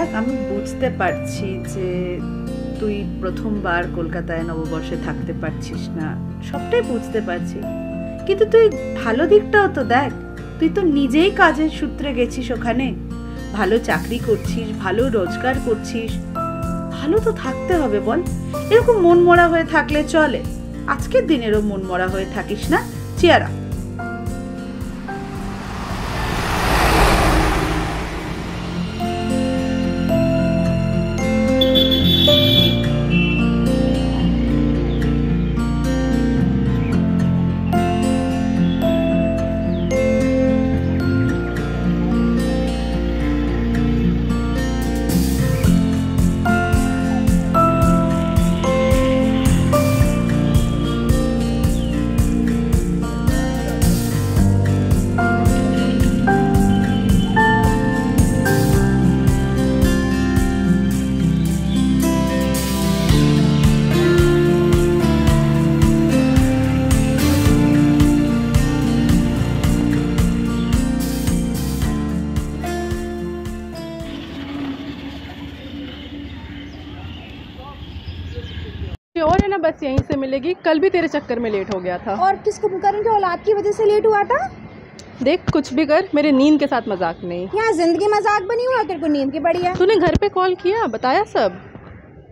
দেখ আমি বুঝতে পারছি যে তুই প্রথমবার কলকাতায় নববর্ষে থাকতে পারছিস না, সবটাই বুঝতে পারছি, কিন্তু তুই ভালো দিকটাও তো দেখ। তুই তো নিজেই কাজের সূত্রে গেছিস ওখানে, ভালো চাকরি করছিস, ভালো রোজগার করছিস, ভালো তো থাকতে হবে বল। এরকম মন মরা হয়ে থাকলে চলে? আজকের দিনেরও মন মরা হয়ে থাকিস না, চেয়ারা। और है ना, बस यहीं से मिलेगी। कल भी तेरे चक्कर में लेट हो गया था। और किसको पुकारूं, क्या औलाद की वजह से लेट हुआ था? देख कुछ भी कर, मेरे नींद के साथ मजाक नहीं। यहाँ जिंदगी मजाक बनी हुआ, तेरे को नींद की पड़ी है। तूने घर पे कॉल किया, बताया सब?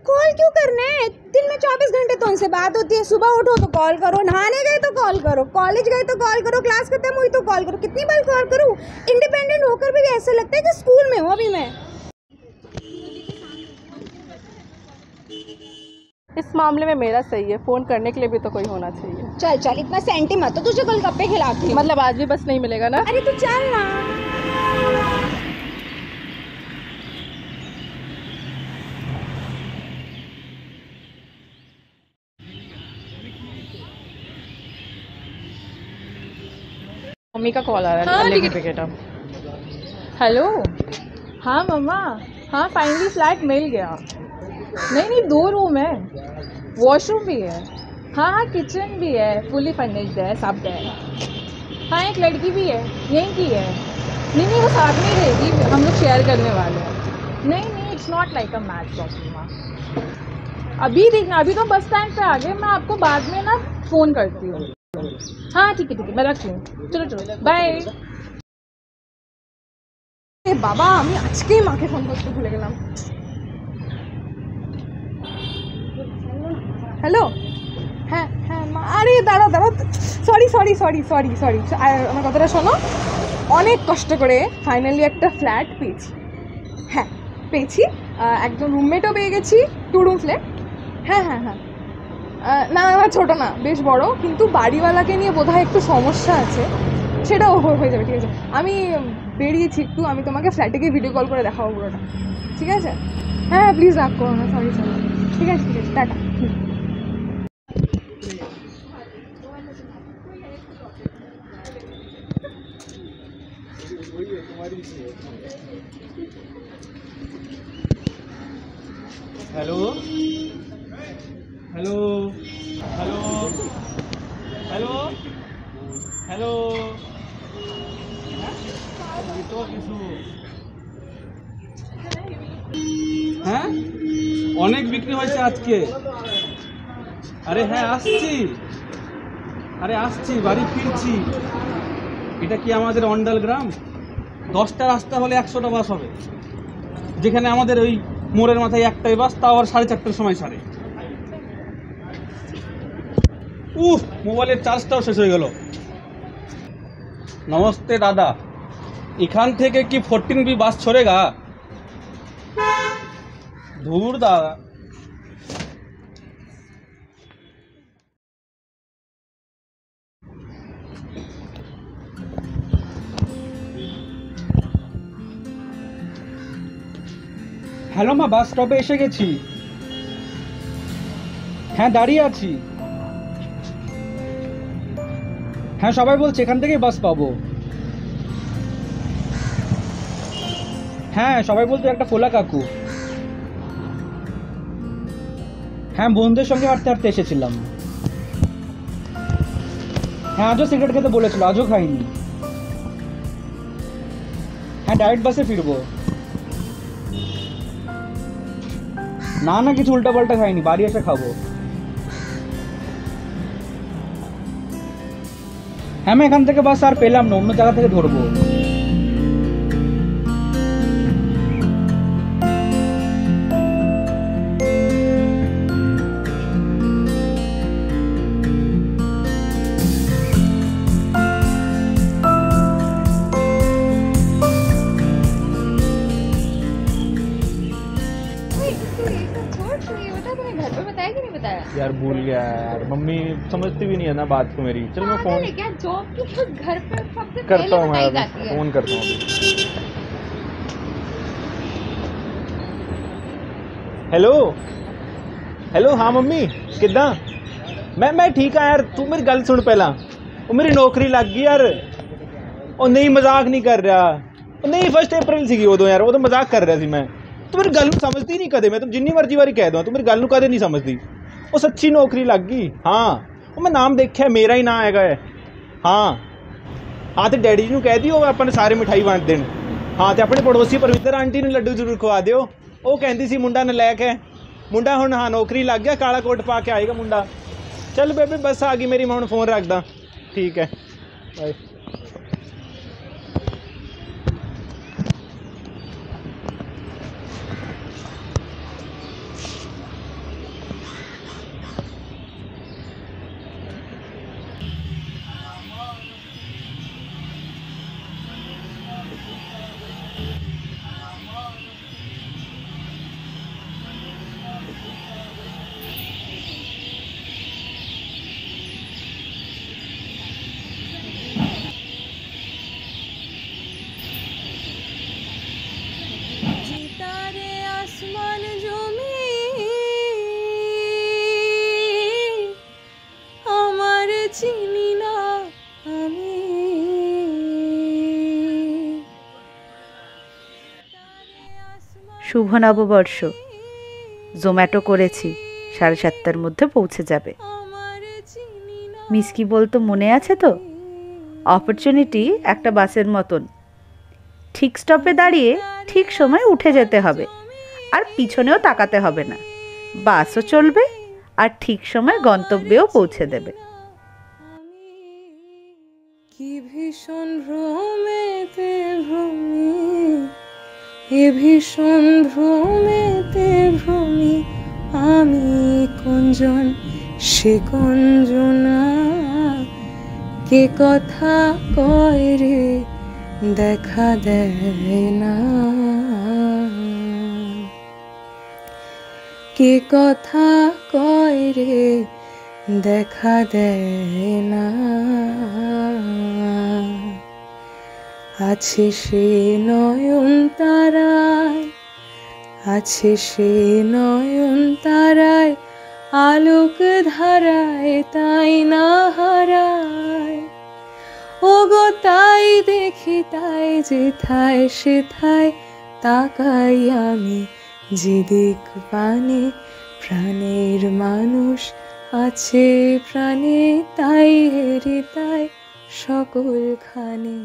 कॉल क्यों करना है? दिन में 24 घंटे तो उनसे बात होती है। सुबह उठो तो कॉल करो, नहाने गए तो कॉल करो, कॉलेज गए तो कॉल करो, क्लास खत्म हुई तो कॉल करो। कितनी बार कॉल करूँ? इंडिपेंडेंट होकर भी ऐसा लगता है कि स्कूल में हूँ अभी मैं। इस मामले में मेरा सही है, फोन करने के लिए भी तो कोई होना चाहिए। चल चल, इतना सेंटी मत हो, तुझे गोलगप्पे खिलाती हूँ। मतलब आज भी बस नहीं मिलेगा ना? अरे तू चल ना। मम्मी का कॉल आ रहा है। हाँ, लेके पिक इट अप। हेलो, हाँ मम्मा, हाँ फाइनली फ्लैट मिल गया। नहीं 2 रूम है, वॉशरूम भी है, हाँ किचन भी है, फुली फर्निश्ड है, सब है। हाँ एक लड़की भी है, यहीं की है। नहीं वो साथ में ही रहेगी, हम लोग शेयर करने वाले हैं। नहीं it's not like a match problem. अभी देखना, अभी तो बस स्टैंड पे आ गए, मैं आपको बाद में ना फ़ोन करती हूँ। हाँ ठीक है, मैं रख लूँ। चलो बाय। बाबा আমি আজকেই মাকে ফোন করতে ভুলে গেলাম। হ্যালো, হ্যাঁ মা, আরে দাঁড়াও, সরি, আমার কথাটা শোনো। অনেক কষ্ট করে ফাইনালি একটা ফ্ল্যাট পেয়েছি। হ্যাঁ পেয়েছি, একজন রুমমেটও পেয়ে গেছি, 2 রুম ফ্ল্যাট। হ্যাঁ না ছোটো না, বেশ বড়, কিন্তু বাড়িওয়ালাকে নিয়ে বোধহয় একটু সমস্যা আছে, সেটাও হয়ে যাবে। ঠিক আছে, আমি বেরিয়েছি একটু, আমি তোমাকে ফ্ল্যাটে গিয়ে ভিডিও কল করে দেখাবো পুরোটা, ঠিক আছে? হ্যাঁ প্লিজ রাগ করো না, সরি ঠিক আছে tata. Hello hello hello hello hello হ্যাঁ অনেক বিক্রি হয়েছে আজকে। আরে হ্যাঁ আসছি, বাড়ি ফিরছি। এটা কি আমাদের অন্ডাল গ্রাম? 10টা রাস্তা হলে 100টা বাস হবে, যেখানে আমাদের ওই মোড়ের মাথায় একটাই বাস, তাও আর 4:30টার সময় ছাড়ে। মোবাইলের চার্জটাও শেষ হয়ে গেল। নমস্তে দাদা, এখান থেকে কি 14B বাস छोड़ेगा? ধুর দাদা। হ্যালো মা, বাস স্টপে এসে গেছি। হ্যাঁ দাঁড়িয়ে আছি। হ্যাঁ সবাই বলছে এখান থেকেই বাস পাবো। হ্যাঁ সবাই বলতো একটা ফোলা কাকু। হ্যাঁ বন্ধুদের সঙ্গে হাঁটতে হাঁটতে এসেছিলাম। হ্যাঁ আজও সিগারেট খেতে বলেছিল, আজও খাইনি। হ্যাঁ ডাইরেক্ট বাসে ফিরবো। না না কিছু উল্টা পাল্টা খাইনি, বাড়ি এসে খাবো। হ্যাঁ আমি এখান থেকে বাস আর পেলাম না, অন্য জায়গা থেকে ধরবো। यार भूल गया यार, मम्मी समझती भी नहीं है ना बात को मेरी। चल मैं फोन जॉब की घर पर सबसे करता हूँ, मैं फोन करता हूँ। हेलो हेलो, हाँ मम्मी किदा? मैं ठीक हाँ यार, तू मेरी गल सुन पहला। वो मेरी नौकरी लग गई यार। ਉਹ नहीं मजाक नहीं कर रहा, ਉਹ नहीं 1 अप्रैल ਸੀਗੀ ਉਦੋਂ ਯਾਰ, ਉਹ ਤਾਂ ਮਜ਼ਾਕ ਕਰ ਰਿਹਾ ਸੀ ਮੈਂ। ਤੂੰ ਮੇਰੀ ਗੱਲ ਨੂੰ ਸਮਝਦੀ ਨਹੀਂ ਕਦੇ, ਮੈਂ ਤੈਨੂੰ ਜਿੰਨੀ ਮਰਜ਼ੀ ਵਾਰੀ ਕਹਿ ਦਵਾਂ, ਤੂੰ ਮੇਰੀ ਗੱਲ ਨੂੰ ਕਦੇ ਨਹੀਂ ਸਮਝਦੀ। ਉਹ ਸੱਚੀ ਨੌਕਰੀ ਲੱਗ ਗਈ। ਹਾਂ ਉਹ ਮੈਂ ਨਾਮ ਦੇਖਿਆ, ਮੇਰਾ ਹੀ ਨਾਂ ਹੈਗਾ। ਹਾਂ ਤੇ ਡੈਡੀ ਜੀ ਨੂੰ ਕਹਿ ਦਿਓ ਆਪਾਂ ਨੂੰ ਸਾਰੇ ਮਿਠਾਈ ਵੰਡ ਦੇਣ। ਹਾਂ ਤੇ ਆਪਣੇ ਪੜੋਸੀ ਪਰਵਿੰਦਰ ਆਂਟੀ ਨੂੰ ਲੱਡੂ ਜ਼ਰੂਰ ਖਵਾ ਦਿਓ। ਉਹ ਕਹਿੰਦੀ ਸੀ ਮੁੰਡਾ ਨਲਾਇਕ ਹੈ, ਮੁੰਡਾ ਹੁਣ ਹਾਂ ਨੌਕਰੀ ਲੱਗ ਗਿਆ, ਕਾਲਾ ਕੋਟ ਪਾ ਕੇ ਆਏਗਾ ਮੁੰਡਾ। ਚੱਲ ਬੇਬੇ ਬੱਸ ਆ ਗਈ ਮੇਰੀ, ਮੈਂ ਹੁਣ ਫੋਨ ਰੱਖਦਾ। ਠੀਕ ਹੈ ਬਾਏ। শুভ নববর্ষ। জোম্যাটো করেছি, 7:30টার মধ্যে পৌঁছে যাবে। মিসকি বলতো মনে আছে তো, অপরচুনিটি একটা বাসের মতন, ঠিক স্টপে দাঁড়িয়ে ঠিক সময় উঠে যেতে হবে, আর পিছনেও তাকাতে হবে না। বাসও চলবে আর ঠিক সময় গন্তব্যেও পৌঁছে দেবে। কি ভীষণ ভ্রমেতে ভ্রমি, এ ভীষণ ভ্রমেতে ভ্রমি আমি, কোনজন সে কঞ্জনা, কে কথা কয় রে দেখা দেয় না, কে কথা কয় রে দেখা দেয় না। আছে সে নয়ন তারায়, আছে সে নয়ন তারায়, আলোক ধারায় তাই না হারায়। ও গো তাই দেখি তাই যেথায় সেথায় তাকাই আমি, যেদিক পানে প্রাণের মানুষ আছে প্রাণে, তাই হেরে তাই সকলখানে।